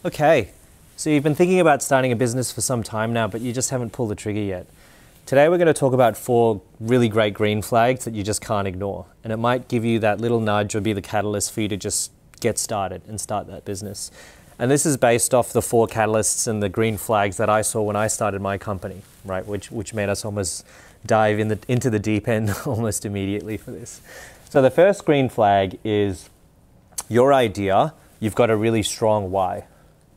Okay, so you've been thinking about starting a business for some time now, but you just haven't pulled the trigger yet. Today we're going to talk about 4 really great green flags that you just can't ignore. And it might give you that little nudge or be the catalyst for you to just get started and start that business. And this is based off the 4 catalysts and the green flags that I saw when I started my company, right? Which made us almost dive into the deep end almost immediately for this. So the first green flag is your idea. You've got a really strong why,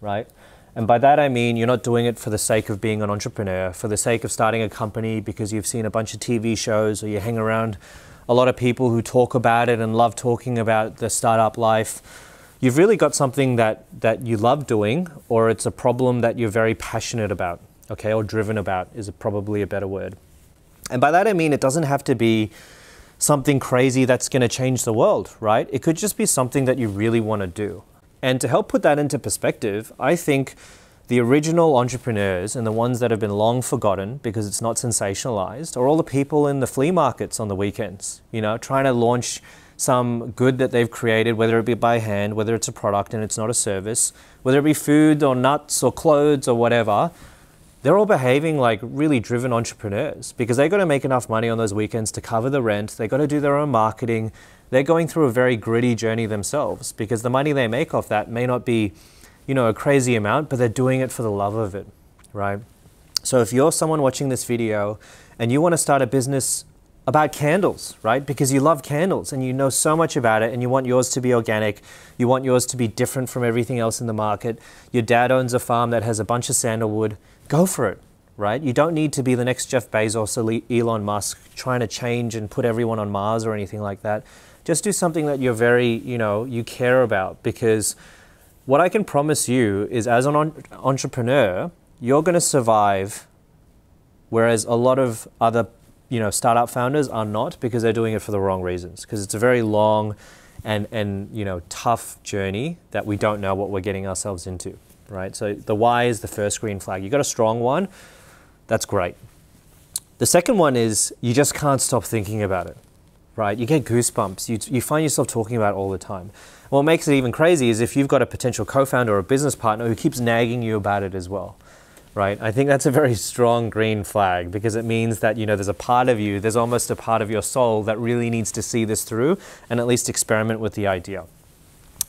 right? And by that I mean you're not doing it for the sake of being an entrepreneur, for the sake of starting a company because you've seen a bunch of TV shows or you hang around a lot of people who talk about it and love talking about the startup life. You've really got something that you love doing, or it's a problem that you're very passionate about, okay, or driven about is probably a better word. And by that I mean it doesn't have to be something crazy that's going to change the world, right? It could just be something that you really want to do. And to help put that into perspective, I think the original entrepreneurs and the ones that have been long forgotten because it's not sensationalized are all the people in the flea markets on the weekends, you know, trying to launch some good that they've created, whether it be by hand, whether it's a product and it's not a service, whether it be food or nuts or clothes or whatever. They're all behaving like really driven entrepreneurs because they've got to make enough money on those weekends to cover the rent. They've got to do their own marketing. They're going through a very gritty journey themselves because the money they make off that may not be, you know, a crazy amount, but they're doing it for the love of it, right? So if you're someone watching this video and you want to start a business about candles, right? Because you love candles and you know so much about it and you want yours to be organic, you want yours to be different from everything else in the market. Your dad owns a farm that has a bunch of sandalwood. Go for it, right? You don't need to be the next Jeff Bezos or Elon Musk trying to change and put everyone on Mars or anything like that. Just do something that you're very, you care about, because what I can promise you is as an entrepreneur, you're going to survive, whereas a lot of other, startup founders are not, because they're doing it for the wrong reasons, because it's a very long and tough journey that we don't know what we're getting ourselves into, right? So the why is the first green flag. You got a strong one, that's great. The second one is you just can't stop thinking about it. Right? You get goosebumps. You find yourself talking about it all the time. What makes it even crazy is if you've got a potential co-founder or a business partner who keeps nagging you about it as well, right? I think that's a very strong green flag, because it means that, there's a part of you, there's almost a part of your soul that really needs to see this through and at least experiment with the idea.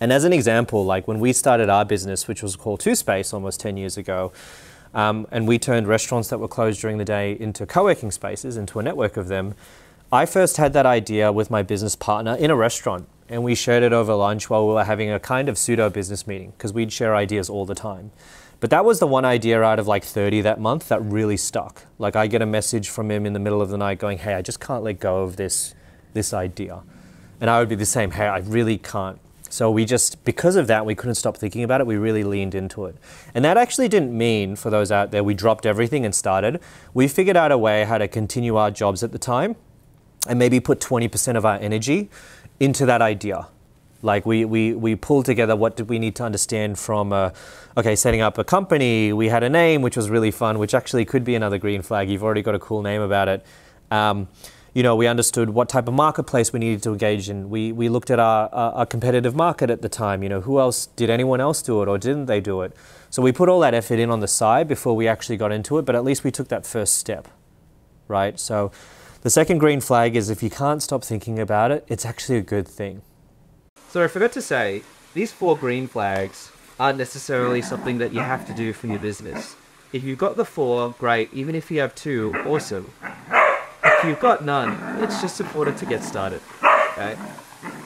And as an example, like when we started our business, which was called TwoSpace almost 10 years ago, and we turned restaurants that were closed during the day into co-working spaces, into a network of them, I first had that idea with my business partner in a restaurant, and we shared it over lunch while we were having a kind of pseudo business meeting, because we'd share ideas all the time. But that was the one idea out of like 30 that month that really stuck. Like I get a message from him in the middle of the night going, hey, I just can't let go of this idea. And I would be the same, hey, I really can't. So we just, because of that, we couldn't stop thinking about it. We really leaned into it. And that actually didn't mean, for those out there, we dropped everything and started. We figured out a way how to continue our jobs at the time and maybe put 20% of our energy into that idea. Like we pulled together what did we need to understand from, setting up a company. We had a name, which was really fun, which actually could be another green flag. You've already got a cool name about it. We understood what type of marketplace we needed to engage in. We looked at our competitive market at the time. Did anyone else do it or didn't they do it? So we put all that effort in on the side before we actually got into it, but at least we took that first step, right? So the second green flag is if you can't stop thinking about it, it's actually a good thing. So I forgot to say, these 4 green flags aren't necessarily something that you have to do for your business. If you've got the 4, great. Even if you have 2, awesome. If you've got none, it's just important to get started. Okay?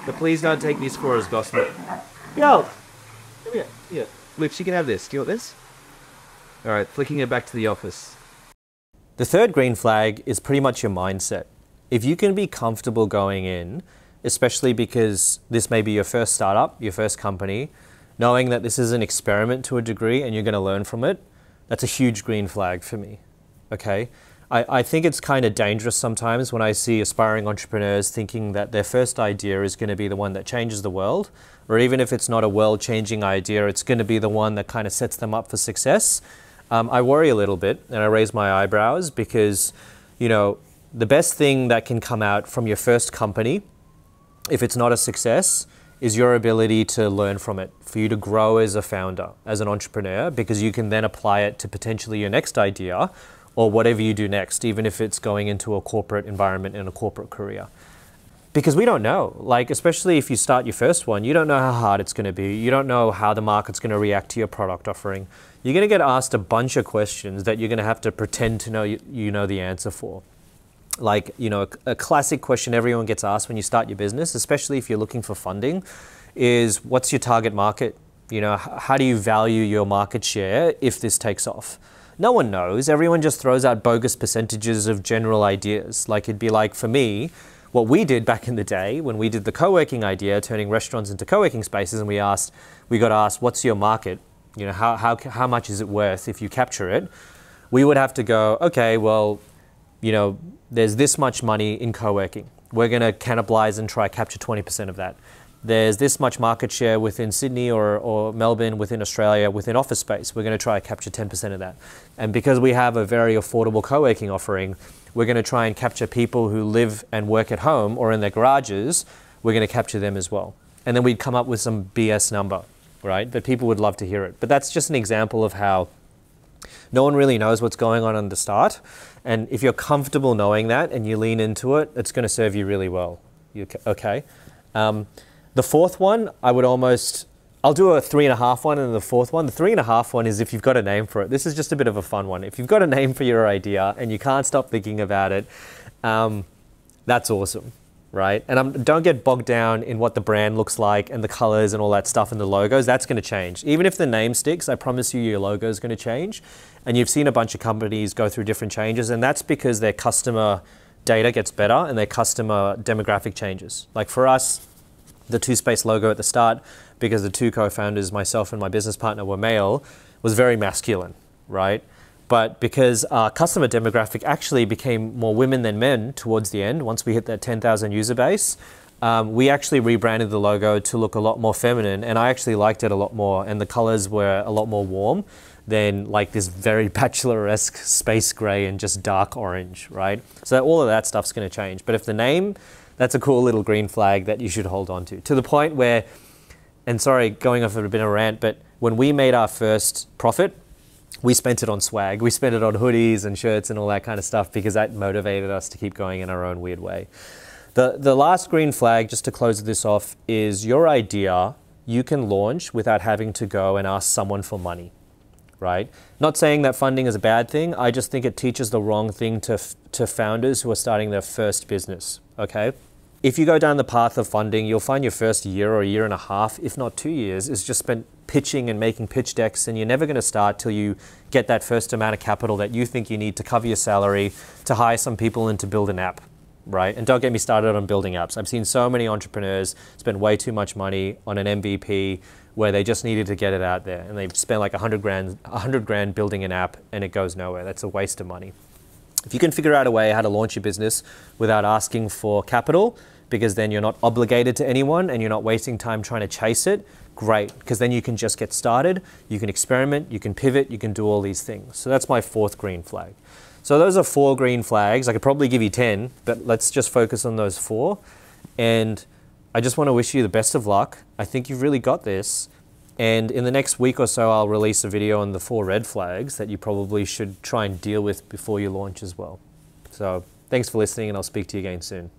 But please don't take these 4 as gospel. Yo! Come here. Here. Lips, you can have this. Do you want this? Alright, flicking it back to the office. The third green flag is pretty much your mindset. If you can be comfortable going in, especially because this may be your first startup, your first company, knowing that this is an experiment to a degree and you're going to learn from it, that's a huge green flag for me, okay? I think it's kind of dangerous sometimes when I see aspiring entrepreneurs thinking that their first idea is going to be the one that changes the world, or even if it's not a world-changing idea, it's going to be the one that kind of sets them up for success. I worry a little bit and I raise my eyebrows because, the best thing that can come out from your first company, if it's not a success, is your ability to learn from it, for you to grow as a founder, as an entrepreneur, because you can then apply it to potentially your next idea or whatever you do next, even if it's going into a corporate environment and a corporate career. Because we don't know, like, especially if you start your first one, you don't know how hard it's going to be. You don't know how the market's going to react to your product offering. You're going to get asked a bunch of questions that you're going to have to pretend to know you know the answer for. Like, you know, a classic question everyone gets asked when you start your business, especially if you're looking for funding, is what's your target market? You know, how do you value your market share if this takes off? No one knows. Everyone just throws out bogus percentages of general ideas. Like, it'd be like, for me, what we did back in the day when we did the co-working idea, turning restaurants into co-working spaces, and we got asked, what's your market? You know, how much is it worth if you capture it? We would have to go, okay, well, you know, there's this much money in co-working. We're going to cannibalize and try capture 20% of that. There's this much market share within Sydney or Melbourne, within Australia, within office space. We're going to try to capture 10% of that. And because we have a very affordable co-working offering, we're going to try and capture people who live and work at home or in their garages. We're going to capture them as well. And then we'd come up with some BS number, right? But people would love to hear it. But that's just an example of how no one really knows what's going on the start. And if you're comfortable knowing that and you lean into it, it's going to serve you really well. Okay? The fourth one, I'll do a 3.5 one, and the fourth one. The 3.5 one is if you've got a name for it. This is just a bit of a fun one. If you've got a name for your idea and you can't stop thinking about it, that's awesome, right? And don't get bogged down in what the brand looks like and the colors and all that stuff and the logos. That's going to change. Even if the name sticks, I promise you your logo is going to change. And you've seen a bunch of companies go through different changes, and that's because their customer data gets better and their customer demographic changes. Like for us, the TwoSpace logo at the start, because the two co-founders, myself and my business partner, were male, was very masculine, right? But because our customer demographic actually became more women than men towards the end, once we hit that 10,000 user base, we actually rebranded the logo to look a lot more feminine, and I actually liked it a lot more, and the colors were a lot more warm than like this very bachelor-esque space gray and just dark orange, right? So all of that stuff's going to change. But if the name, that's a cool little green flag that you should hold on to the point where, and sorry, going off a bit of a rant, but when we made our first profit, we spent it on swag. We spent it on hoodies and shirts and all that kind of stuff because that motivated us to keep going in our own weird way. The last green flag, just to close this off, is your idea you can launch without having to go and ask someone for money, right? Not saying that funding is a bad thing. I just think it teaches the wrong thing to founders who are starting their first business, okay? If you go down the path of funding, you'll find your first year or a year and a half, if not 2 years, is just spent pitching and making pitch decks, and you're never going to start till you get that first amount of capital that you think you need to cover your salary, to hire some people and to build an app, right? And don't get me started on building apps. I've seen so many entrepreneurs spend way too much money on an MVP where they just needed to get it out there, and they've spent like 100 grand building an app, and it goes nowhere. That's a waste of money. If you can figure out a way how to launch your business without asking for capital, because then you're not obligated to anyone and you're not wasting time trying to chase it, great, because then you can just get started, you can experiment, you can pivot, you can do all these things. So that's my fourth green flag. So those are 4 green flags. I could probably give you 10, but let's just focus on those 4. And I just want to wish you the best of luck. I think you've really got this. And in the next week or so, I'll release a video on the 4 red flags that you probably should try and deal with before you launch as well. So thanks for listening, and I'll speak to you again soon.